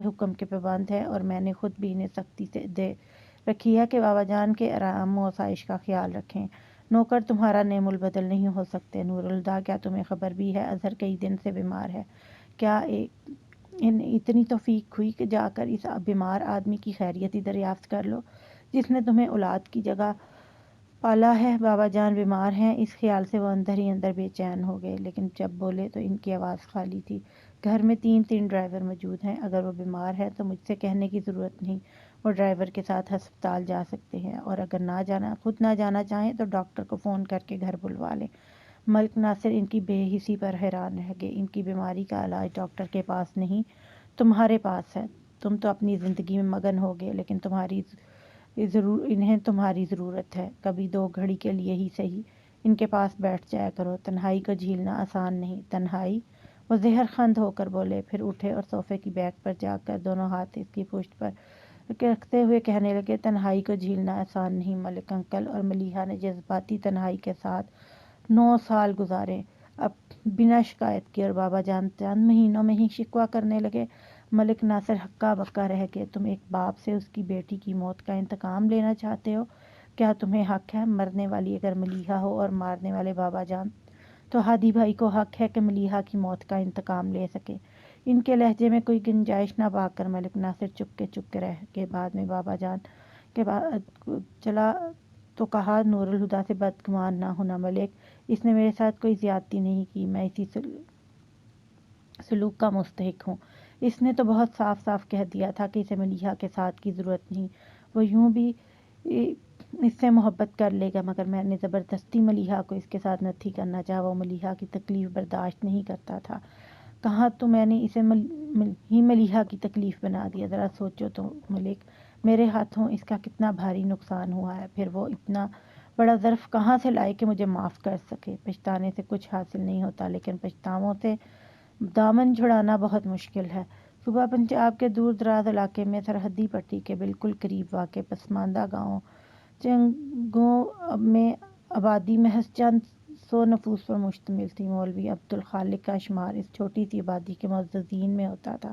حکم کے پابند ہے اور میں نے خود بھی انہیں سختی سے دے رکھی ہے کہ بابا جان کے آرام و آسائش کا خیال رکھیں۔ نوکر تمہارا نعم البدل نہیں ہو سکتے۔ نور الہدیٰ، کیا تمہیں خبر بھی ہے اظہر کئی دن سے بیمار ہے؟ کیا اتنی توفیق ہوئی کہ جا کر اس بیمار آدمی کی خیریت ہی دریافت کر لو جس نے تمہیں اولاد کی جگہ پالا ہے؟ بابا جان بیمار ہیں، اس خیال سے وہ اندر ہی اندر بے چین ہو گئے، لیکن جب بولے تو ان کی آواز خالی تھی۔ گھر میں 3 ڈرائیور موجود ہیں، اگر وہ بیمار ہے تو مجھ سے کہنے کی ضرورت نہیں، وہ ڈرائیور کے ساتھ ہسپتال جا سکتے ہیں، اور اگر خود نہ جانا چاہیں تو ڈاکٹر کو فون کر کے گھر بلوا لیں۔ ملک ناصر ان کی بے حسی پر حیران رہ گئے۔ ان کی بیماری کا علاج ڈاکٹر کے پاس نہیں، تمہارے پاس ہے۔ تم تو اپنی زندگی میں مگن ہو گئے، لیکن انہیں تمہاری ضرورت ہے۔ کبھی 2 گھڑی کے لیے ہی صحیح ان کے پاس بیٹھ جایا کرو۔ تنہائی کو جھیلنا آسان نہیں۔ تنہائی؟ وہ زہر خند ہو کر بولے، پھر اٹھے اور صوفے کی بیک پر جا کر دونوں ہاتھ اس کی پشت پر رکھتے ہوئے کہنے لگے، تنہائی کو جھیلنا آسان نہیں ملک انکل۔ اور ملیحہ نے جذباتی تنہائی کے ساتھ 9 سال گزارے اب بنا شکایت کے، اور بابا جان چند مہینوں میں ہی شکوہ کرنے لگے۔ ملک ناصر ہکا بکا رہ گئے۔ تم ایک باپ سے اس کی بیٹی کی موت کا انتقام لینا چاہتے ہو؟ کیا تمہیں حق ہے؟ مرنے والی اگر ملیحہ ہو اور مارنے والے بابا جان، تو ہادی بھائی کو حق ہے کہ ملیحہ کی موت کا انتقام لے سکے۔ ان کے لہجے میں کوئی گنجائش نہ پا کر ملک ناصر چپ کے رہ کے بعد میں بابا جان کے بعد چلا تو کہا، نور الہدیٰ سے بدگمان نہ ہونا ملک، اس نے میرے ساتھ کوئی زیادتی نہیں کی، میں اسی سلوک کا مستحق ہوں۔ اس نے تو بہت صاف صاف کہہ دیا تھا کہ اسے ملیحہ کے ساتھ کی ضرورت نہیں، وہ یوں بھی اس سے محبت کر لے گا، مگر میں نے زبردستی ملیحہ کو اس کے ساتھ نتھی کرنا چاہا۔ وہ ملیحہ کی تکلیف برداشت نہیں کرتا تھا۔ کہاں تو میں نے اسے ہی ملیحہ کی تکلیف بنا دیا۔ ذرا سوچو تو ملک، میرے ہاتھوں اس کا کتنا بھاری نقصان ہوا ہے، پھر وہ اتنا بڑا ظرف کہاں سے لائے کہ مجھے معاف کر سکے؟ پچھتانے سے کچھ حاصل نہیں ہوتا، لیکن پچھتاووں سے دامن چھڑانا بہت مشکل ہے۔ صوبہ پنجاب کے دور دراز علاقے میں سرحدی پٹی کے بالکل قریب واقع پسماندہ گاؤں چنگو میں آبادی محض چند 100 نفوس پر مشتمل تھی۔ مولوی عبدالخالق کا شمار اس چھوٹی سی آبادی کے معززین میں ہوتا تھا۔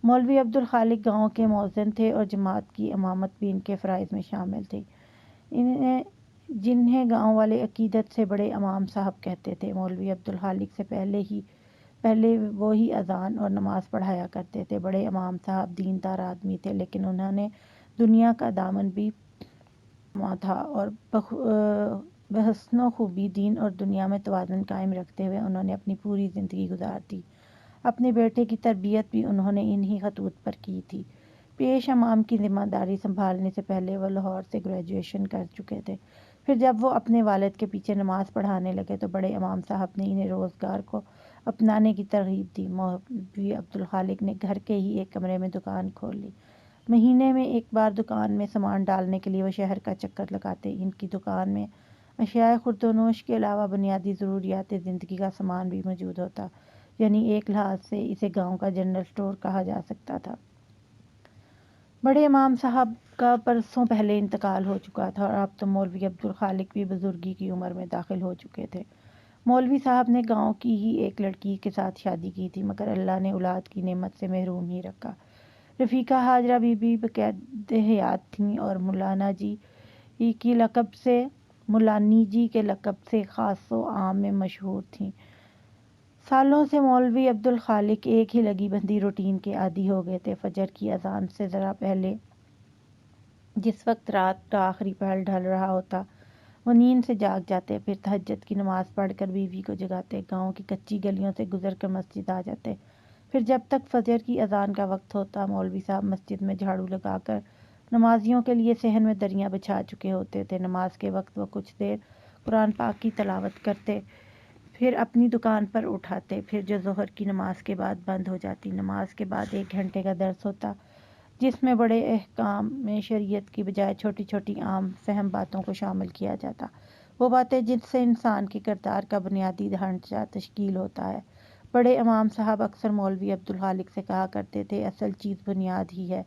مولوی عبدالخالق گاؤں کے مؤذن تھے اور جماعت کی امامت بھی ان کے فرائض میں شامل تھی، جنہیں گاؤں والے عقیدت سے بڑے امام صاحب کہتے تھے۔ مولوی عبدالخالق سے پہلے وہی اذان اور نماز پڑھایا کرتے تھے۔ بڑے امام صاحب دیندار آدمی تھے، لیکن انہوں نے دنیا کا دامن بھی تھاما تھا، اور بحسن و خوبی دین اور دنیا میں توازن قائم رکھتے ہوئے انہوں نے اپنی پوری زندگی گزار دی۔ اپنے بیٹے کی تربیت بھی انہوں نے انہی خطوط پر کی تھی۔ پیش امام کی ذمہ داری سنبھالنے سے پہلے وہ لاہور سے گریجویشن کر چکے تھے۔ پھر جب وہ اپنے والد کے پیچھے نماز پڑھانے لگے تو بڑے امام صاحب نے انہیں روزگار کو اپنانے کی ترغیب دی۔ مولوی عبدالخالق نے گھر کے ہی ایک کمرے میں دکان کھول لی۔ مہینے میں ایک بار دکان میں سامان ڈالنے کے لیے وہ شہر کا چکر لگاتے۔ ان کی دکان میں اشیاء خوردونوش کے علاوہ بنیادی ضروریات زندگی کا سامان بھی موجود ہوتا، یعنی ایک لحاظ سے اسے گاؤں کا جنرل اسٹور کہا جا سکتا تھا۔ بڑے امام صاحب کا برسوں پہلے انتقال ہو چکا تھا، اور اب تو مولوی عبدالخالق بھی بزرگی کی عمر میں داخل ہو چکے تھے۔ مولوی صاحب نے گاؤں کی ہی ایک لڑکی کے ساتھ شادی کی تھی، مگر اللہ نے اولاد کی نعمت سے محروم ہی رکھا۔ رفیقہ ہاجرہ بی بی بقید حیات تھیں اور مولانی جی کے لقب سے خاص و عام میں مشہور تھیں۔ سالوں سے مولوی عبدالخالق ایک ہی لگی بندھی روٹین کے عادی ہو گئے تھے۔ فجر کی اذان سے ذرا پہلے جس وقت رات کا آخری پہر ڈھل رہا ہوتا وہ نیند سے جاگ جاتے، پھر تہجد کی نماز پڑھ کر بیوی کو جگاتے، گاؤں کی کچی گلیوں سے گزر کر مسجد آ جاتے۔ پھر جب تک فجر کی اذان کا وقت ہوتا مولوی صاحب مسجد میں جھاڑو لگا کر نمازیوں کے لیے صحن میں دریاں بچھا چکے ہوتے تھے۔ نماز کے وقت وہ کچھ دیر قرآن پاک کی تلاوت کرتے، پھر اپنی دکان پر اٹھاتے، پھر جو ظہر کی نماز کے بعد بند ہو جاتی۔ نماز کے بعد 1 گھنٹے کا درس ہوتا، جس میں بڑے احکام میں شریعت کی بجائے چھوٹی چھوٹی عام فہم باتوں کو شامل کیا جاتا، وہ باتیں جن سے انسان کے کردار کا بنیادی ڈھانچہ تشکیل ہوتا ہے۔ بڑے امام صاحب اکثر مولوی عبدالخالق سے کہا کرتے تھے، اصل چیز بنیاد ہی ہے،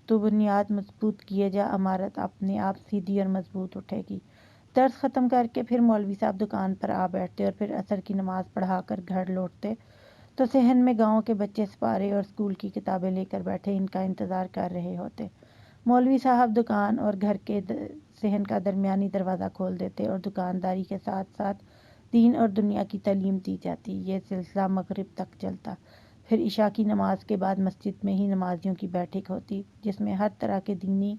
تو بنیاد مضبوط کیے جا، عمارت اپنے آپ سیدھی اور مضبوط اٹھے گی۔ درس ختم کر کے پھر مولوی صاحب دکان پر آ بیٹھتے اور پھر عصر کی نماز پڑھا کر گھر لوٹتے تو صحن میں گاؤں کے بچے سپارے اور اسکول کی کتابیں لے کر بیٹھے ان کا انتظار کر رہے ہوتے۔ مولوی صاحب دکان اور گھر کے صحن کا درمیانی دروازہ کھول دیتے اور دکانداری کے ساتھ ساتھ دین اور دنیا کی تعلیم دی جاتی۔ یہ سلسلہ مغرب تک چلتا، پھر عشاء کی نماز کے بعد مسجد میں ہی نمازیوں کی بیٹھک ہوتی جس میں ہر طرح کے دینی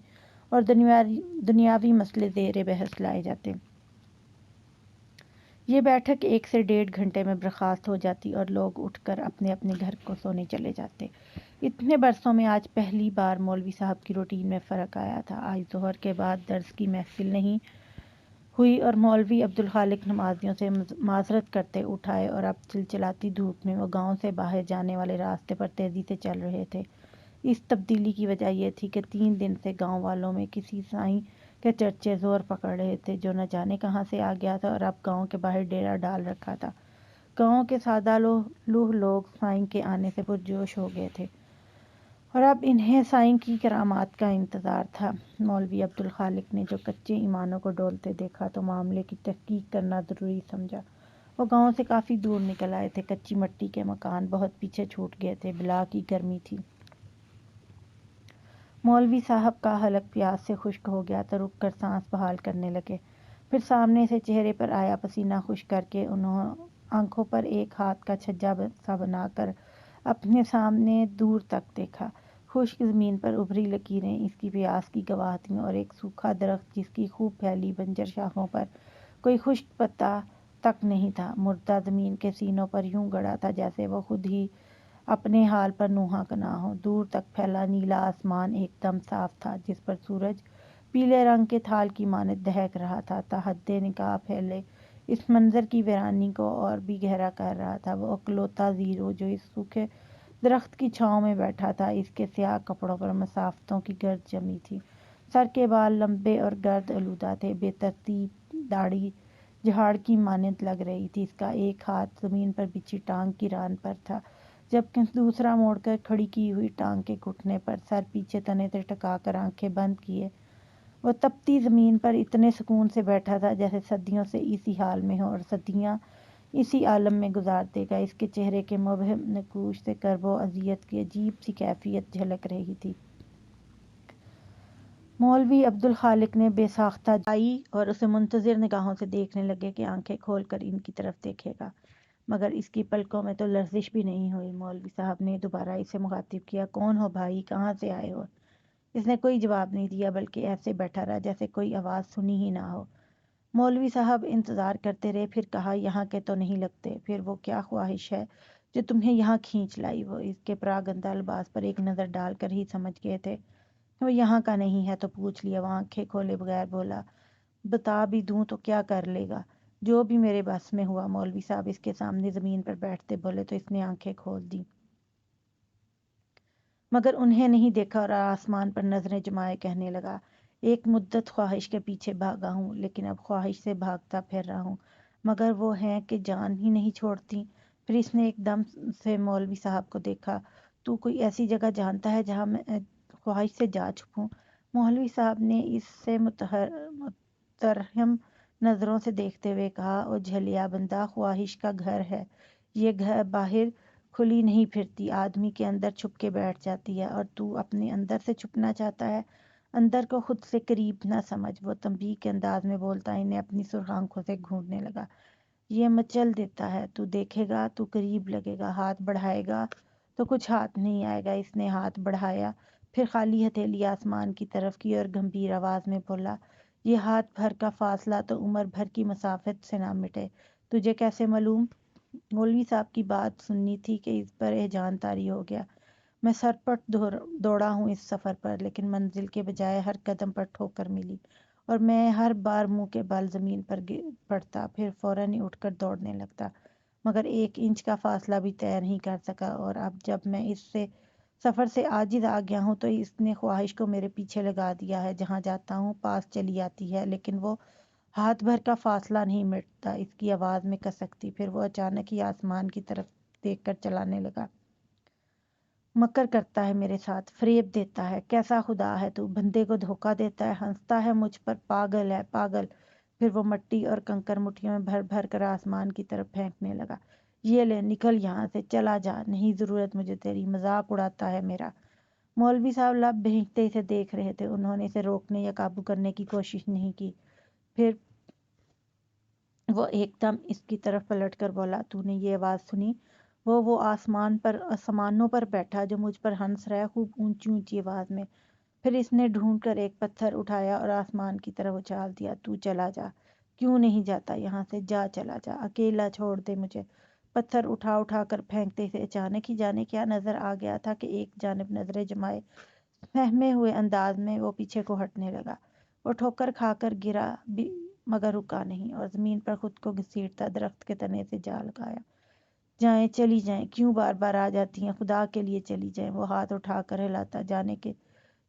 اور دنیاوی مسئلے زیر بحث لائے جاتے۔ یہ بیٹھک 1 سے 1.5 گھنٹے میں برخاست ہو جاتی اور لوگ اٹھ کر اپنے اپنے گھر کو سونے چلے جاتے۔ اتنے برسوں میں آج پہلی بار مولوی صاحب کی روٹین میں فرق آیا تھا۔ آج ظہر کے بعد درس کی محفل نہیں ہوئی اور مولوی عبدالخالق نمازیوں سے معذرت کرتے اٹھائے اور اب چلچلاتی دھوپ میں وہ گاؤں سے باہر جانے والے راستے پر تیزی سے چل رہے تھے۔ اس تبدیلی کی وجہ یہ تھی کہ 3 دن سے گاؤں والوں میں کسی سائیں کے چرچے زور پکڑ رہے تھے جو نہ جانے کہاں سے آ گیا تھا اور اب گاؤں کے باہر ڈیرا ڈال رکھا تھا۔ گاؤں کے سادہ لوہ لوگ سائیں کے آنے سے پرجوش ہو گئے تھے اور اب انہیں سائیں کی کرامات کا انتظار تھا۔ مولوی عبدالخالق نے جو کچے ایمانوں کو ڈولتے دیکھا تو معاملے کی تحقیق کرنا ضروری سمجھا۔ وہ گاؤں سے کافی دور نکل آئے تھے، کچی مٹی کے مکان بہت پیچھے چھوٹ گئے تھے، بلا کی گرمی تھی۔ مولوی صاحب کا حلق پیاس سے خشک ہو گیا تو رک کر سانس بحال کرنے لگے، پھر سامنے سے چہرے پر آیا پسینہ خشک کر کے انہوں آنکھوں پر ایک ہاتھ کا چھجا سا بنا کر اپنے سامنے دور تک دیکھا۔ خشک زمین پر ابھری لکیریں اس کی پیاس کی گواہ تھیں اور ایک سوکھا درخت جس کی خوب پھیلی بنجر شاخوں پر کوئی خشک پتا تک نہیں تھا، مردہ زمین کے سینوں پر یوں گڑا تھا جیسے وہ خود ہی اپنے حال پر نوحہ کناں ہو۔ دور تک پھیلا نیلا آسمان ایک دم صاف تھا جس پر سورج پیلے رنگ کے تھال کی مانند دہک رہا تھا۔ تا حد نگاہ پھیلے اس منظر کی ویرانی کو اور بھی گہرا کر رہا تھا وہ اکلوتا زیرو جو اس سوکھے درخت کی چھاؤں میں بیٹھا تھا۔ اس کے سیاہ کپڑوں پر مسافتوں کی گرد جمی تھی، سر کے بال لمبے اور گرد آلودہ تھے، بے ترتیب داڑھی جھاڑ کی مانند لگ رہی تھی۔ اس کا ایک ہاتھ زمین پر بچھی ٹانگ کی ران پر تھا جبکہ دوسرا موڑ کر کھڑی کی ہوئی ٹانگ کے گھٹنے پر، سر پیچھے تنے سے ٹکا کر آنکھیں بند کیے، وہ تپتی زمین پر اتنے سکون سے بیٹھا تھا جیسے صدیوں سے اسی حال میں ہو اور صدیاں اسی عالم میں گزار دے گا۔ اس کے چہرے کے مبہم نقوش سے کرب و اذیت کی عجیب سی کیفیت جھلک رہی تھی۔ مولوی عبدالخالق نے بے ساختہ جائی اور اسے منتظر نگاہوں سے دیکھنے لگے کہ آنکھیں کھول کر ان کی طرف دیکھے گا، مگر اس کی پلکوں میں تو لرزش بھی نہیں ہوئی۔ مولوی صاحب نے دوبارہ اسے مخاطب کیا، کون ہو بھائی، کہاں سے آئے ہو؟ اس نے کوئی جواب نہیں دیا بلکہ ایسے بیٹھا رہا جیسے کوئی آواز سنی ہی نہ ہو۔ مولوی صاحب انتظار کرتے رہے، پھر کہا، یہاں کے تو نہیں لگتے، پھر وہ کیا خواہش ہے جو تمہیں یہاں کھینچ لائی؟ وہ اس کے پراگندہ لباس پر ایک نظر ڈال کر ہی سمجھ گئے تھے کہ وہ یہاں کا نہیں ہے تو پوچھ لیا۔ وہ آنکھیں کھولے بغیر بولا، بتا بھی دوں تو کیا کر لے گا؟ جو بھی میرے بس میں ہوا۔ مولوی صاحب اس کے سامنے زمین پر بیٹھتے بولے تو اس نے آنکھیں کھول دیں مگر انہیں نہیں دیکھا اور آسمان پر نظریں جمائے کہنے لگا، ایک مدت خواہش کے پیچھے بھاگا ہوں لیکن اب خواہش سے بھاگتا پھر رہا ہوں مگر وہ ہیں کہ جان ہی نہیں چھوڑتی۔ پھر اس نے ایک دم سے مولوی صاحب کو دیکھا، تو کوئی ایسی جگہ جانتا ہے جہاں میں خواہش سے جا چھپوں؟ مولوی صاحب نے اس سے مترحم نظروں سے دیکھتے ہوئے کہا، او جھلیا بندہ، خواہش کا گھر ہے یہ، گھر باہر کھلی نہیں پھرتی، آدمی کے اندر چھپ کے بیٹھ جاتی ہے، اور تو اپنے اندر سے چھپنا چاہتا ہے؟ اندر کو خود سے قریب نہ سمجھ۔ وہ تنبیہ کے انداز میں بولتا انہیں اپنی سرخ آنکھوں سے گھونڈنے لگا، یہ مچل دیتا ہے، تو دیکھے گا تو قریب لگے گا، ہاتھ بڑھائے گا تو کچھ ہاتھ نہیں آئے گا۔ اس نے ہاتھ بڑھایا، پھر خالی ہتھیلی آسمان کی طرف کی اور گمبھیر آواز میں بولا، یہ ہاتھ بھر کا فاصلہ تو عمر بھر کی مسافت سے نہ مٹے، تجھے کیسے معلوم؟ مولوی صاحب کی بات سننی تھی کہ اس پر احجان طاری ہو گیا۔ میں سرپٹ دوڑا ہوں اس سفر پر، لیکن منزل کے بجائے ہر قدم پر ٹھوکر ملی اور میں ہر بار منہ کے بل زمین پر گر پڑتا، پھر فوراً ہی اٹھ کر دوڑنے لگتا، مگر 1 انچ کا فاصلہ بھی طے نہیں کر سکا، اور اب جب میں اس سے سفر سے عاجز آ گیا ہوں تو اس نے خواہش کو میرے پیچھے لگا دیا ہے، جہاں جاتا ہوں پاس چلی آتی ہے، لیکن وہ ہاتھ بھر کا فاصلہ نہیں مٹتا۔ اس کی آواز میں کسک تھی، پھر وہ اچانک ہی آسمان کی طرف دیکھ کر چلانے لگا، مکر کرتا ہے میرے ساتھ، فریب دیتا ہے، کیسا خدا ہے تو، بندے کو دھوکہ دیتا ہے، ہنستا ہے مجھ پر، پاگل ہے پاگل۔ پھر وہ مٹی اور کنکر مٹھیوں میں بھر بھر کر آسمان کی طرف پھینکنے لگا، یہ لے نکل یہاں سے، چلا جا، نہیں ضرورت مجھے تیری، مذاق اڑاتا ہے میرا۔ مولوی صاحب لب بھینچتے اسے دیکھ رہے تھے، انہوں نے اسے روکنے یا قابو کرنے کی کوشش نہیں کی۔ پھر وہ ایک دم اس کی طرف پلٹ کر بولا، تو نے یہ آواز سنی؟ وہ آسمانوں پر بیٹھا جو مجھ پر ہنس رہا ہے، خوب اونچی اونچی آواز میں۔ پھر اس نے ڈھونڈ کر ایک پتھر اٹھایا اور آسمان کی طرف اچھال دیا۔ تو چلا جا، کیوں نہیں جاتا یہاں سے؟ جا، چلا جا، اکیلا چھوڑ دے مجھے۔ پتھر اٹھا اٹھا کر پھینکتے سے اچانک ہی جانے کیا نظر آ گیا تھا کہ ایک جانب نظریں جمائے فہمے ہوئے انداز میں وہ پیچھے کو ہٹنے لگا۔ وہ ٹھوکر کھا کر گرا بھی مگر رکا نہیں اور زمین پر خود کو گھسیٹتا درخت کے تنے سے جا لگایا۔ جائیں، چلی جائیں، کیوں بار بار آ جاتی ہیں؟ خدا کے لیے چلی جائیں۔ وہ ہاتھ اٹھا کر ہلاتا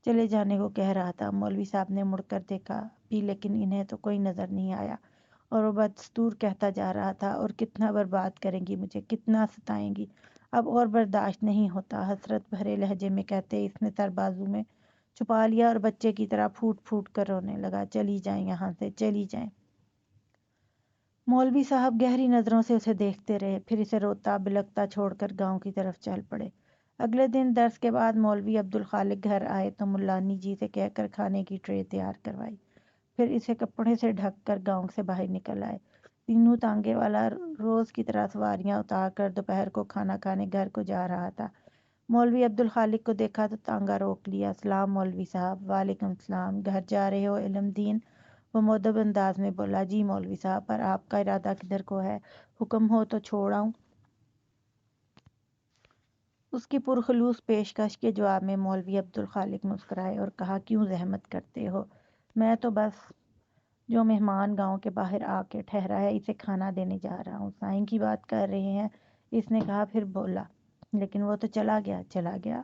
چلے جانے کو کہہ رہا تھا۔ مولوی صاحب نے مڑ کر دیکھا بھی لیکن انہیں تو کوئی نظر نہیں آیا، اور وہ بدستور کہتا جا رہا تھا، اور کتنا برباد کریں گی مجھے، کتنا ستائیں گی، اب اور برداشت نہیں ہوتا۔ حسرت بھرے لہجے میں کہتے اس نے سر بازو میں چھپا لیا اور بچے کی طرح پھوٹ پھوٹ کر رونے لگا۔ چلی جائیں یہاں سے، چلی جائیں۔ مولوی صاحب گہری نظروں سے اسے دیکھتے رہے، پھر اسے روتا بلکتا چھوڑ کر گاؤں کی طرف چل پڑے۔ اگلے دن درس کے بعد مولوی عبدالخالق گھر آئے تو ملانی جی سے کہہ کر کھانے کی ٹرے تیار کروائی، پھر اسے کپڑے سے ڈھک کر گاؤں سے باہر نکل آئے۔ تینوں تانگے والا روز کی طرح سواریاں اتار کر دوپہر کو کھانا کھانے گھر کو جا رہا تھا۔ مولوی عبدالخالق کو دیکھا تو تانگا روک لیا۔ سلام مولوی صاحب۔ وعلیکم السلام۔ گھر جا رہے ہو علم دین؟ وہ مؤدب انداز میں بولا۔ جی مولوی صاحب، پر آپ کا ارادہ کدھر کو ہے؟ حکم ہو تو چھوڑ آؤں؟ اس کی پرخلوص پیشکش کے جواب میں مولوی عبدالخالق مسکرائے اور کہا، کیوں زحمت کرتے ہو؟ میں تو بس جو مہمان گاؤں کے باہر آ کے ٹھہرا ہے اسے کھانا دینے جا رہا ہوں۔ سائیں کی بات کر رہے ہیں؟ اس نے کہا، پھر بولا، لیکن وہ تو چلا گیا۔ چلا گیا؟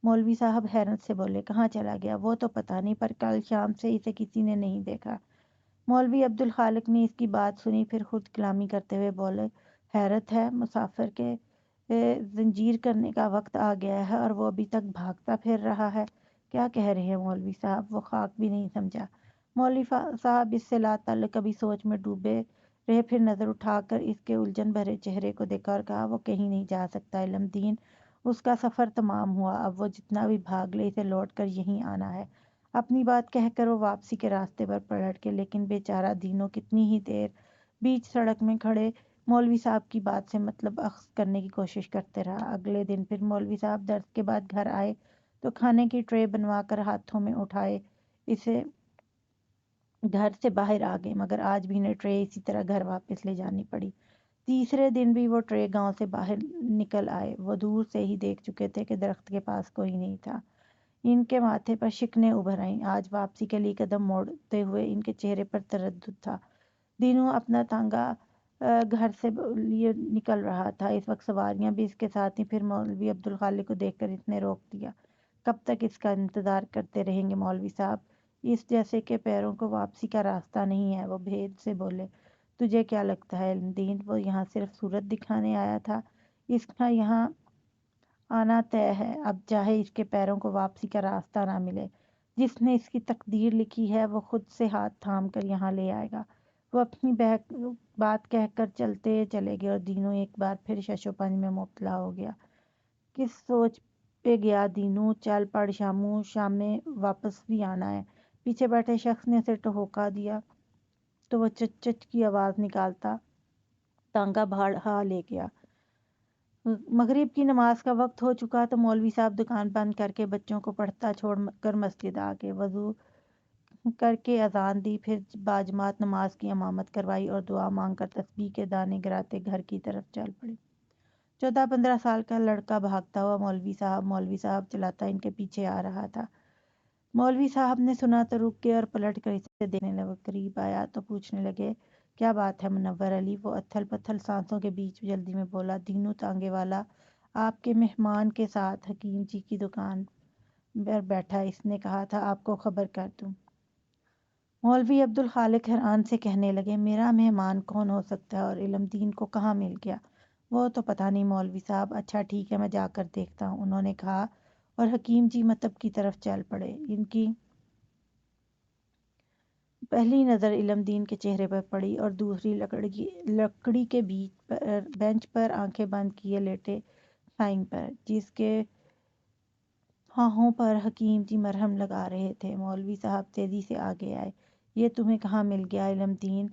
مولوی صاحب حیرت سے بولے، کہاں چلا گیا؟ وہ تو پتہ نہیں، پر کل شام سے اسے کسی نے نہیں دیکھا۔ مولوی عبدالخالق نے اس کی بات سنی، پھر خود کلامی کرتے ہوئے بولے، حیرت ہے، مسافر کے زنجیر کرنے کا وقت آ گیا ہے اور وہ ابھی تک بھاگتا پھر رہا ہے۔ کیا کہہ رہے ہیں مولوی صاحب؟ وہ خاک بھی نہیں سمجھا۔ مولوی صاحب اس سے لا تعلق کبھی سوچ میں ڈوبے رہے، پھر نظر اٹھا کر اس کے الجھن بھرے چہرے کو دیکھا اور کہا، وہ کہیں نہیں جا سکتا علم دین، اس کا سفر تمام ہوا، اب وہ جتنا بھی بھاگ لے اسے لوٹ کر یہیں آنا ہے۔ اپنی بات کہہ کر وہ واپسی کے راستے پر پلٹ کے، لیکن بیچارہ دینوں کتنی ہی دیر بیچ سڑک میں کھڑے مولوی صاحب کی بات سے مطلب اخذ کرنے کی کوشش کرتے رہا۔ اگلے دن پھر مولوی صاحب درس کے بعد گھر آئے تو کھانے کی ٹرے بنوا کر ہاتھوں میں اٹھائے اسے گھر سے باہر آ گئے، مگر آج بھی انہیں ٹرے اسی طرح گھر واپس لے جانی پڑی۔ تیسرے دن بھی وہ ٹرے گاؤں سے باہر نکل آئے۔ وہ دور سے ہی دیکھ چکے تھے کہ درخت کے پاس کوئی نہیں تھا۔ ان کے ماتھے پر شکنیں ابھر آئیں۔ آج واپسی کے لیے قدم موڑتے ہوئے ان کے چہرے پر تردد تھا۔ دینوں اپنا تانگا گھر سے لیے نکل رہا تھا، اس وقت سواریاں بھی اس کے ساتھ تھیں۔ پھر مولوی عبدالخالق کو دیکھ کر اس نے روک دیا۔ کب تک اس کا انتظار کرتے رہیں گے مولوی صاحب؟ اس جیسے کہ پیروں کو واپسی کا راستہ نہیں ہے۔ وہ بھید سے بولے، تجھے کیا لگتا ہے علم دین، وہ یہاں صرف صورت دکھانے آیا تھا؟ اس کا یہاں آنا طے ہے، اب چاہے اس کے پیروں کو واپسی کا راستہ نہ ملے۔ جس نے اس کی تقدیر لکھی ہے وہ خود سے ہاتھ تھام کر یہاں لے آئے گا۔ وہ اپنی بات کہہ کر چلے گئے اور دینوں ایک بار پھر شش و پنج میں مبتلا ہو گیا۔ کس سوچ پہ گیا دینوں؟ چل پڑ شاموں، شام میں واپس بھی آنا ہے۔ پیچھے بیٹھے شخص نے اسے ٹہوکا دیا تو وہ چچ چچ کی آواز نکالتا تانگا بڑھا لے گیا۔ مغرب کی نماز کا وقت ہو چکا تو مولوی صاحب دکان بند کر کے بچوں کو پڑھتا چھوڑ کر مسجد آ گئے۔ وضو کر کے اذان دی، پھر باجماعت نماز کی امامت کروائی اور دعا مانگ کر تسبیح کے دانے گراتے گھر کی طرف چل پڑے۔ 14-15 سال کا لڑکا بھاگتا ہوا مولوی صاحب چلاتا ان کے پیچھے آ رہا تھا۔ مولوی صاحب نے سنا تو رک گئے اور پلٹ کر اسے دیکھنے لگے۔ قریب آیا تو پوچھنے لگے، کیا بات ہے منور علی؟ وہ اتھل پتھل سانسوں کے بیچ جلدی میں بولا، دینوں تانگے والا آپ کے مہمان کے ساتھ حکیم جی کی دکان پر بیٹھا، اس نے کہا تھا آپ کو خبر کر دوں۔ مولوی عبدالخالق حیران سے کہنے لگے، میرا مہمان کون ہو سکتا ہے اور علم دین کو کہاں مل گیا؟ وہ تو پتہ نہیں مولوی صاحب۔ اچھا ٹھیک ہے، میں جا کر دیکھتا ہوں، انہوں نے کہا اور حکیم جی مکتب کی طرف چل پڑے۔ ان کی پہلی نظر علم دین کے چہرے پر پڑی اور دوسری لکڑی کے بینچ پر آنکھیں بند کیے لیٹے فائنگ پر، جس کے ہاہوں پر حکیم جی مرہم لگا رہے تھے۔ مولوی صاحب تیزی سے آگے آئے۔ یہ تمہیں کہاں مل گیا علم دین؟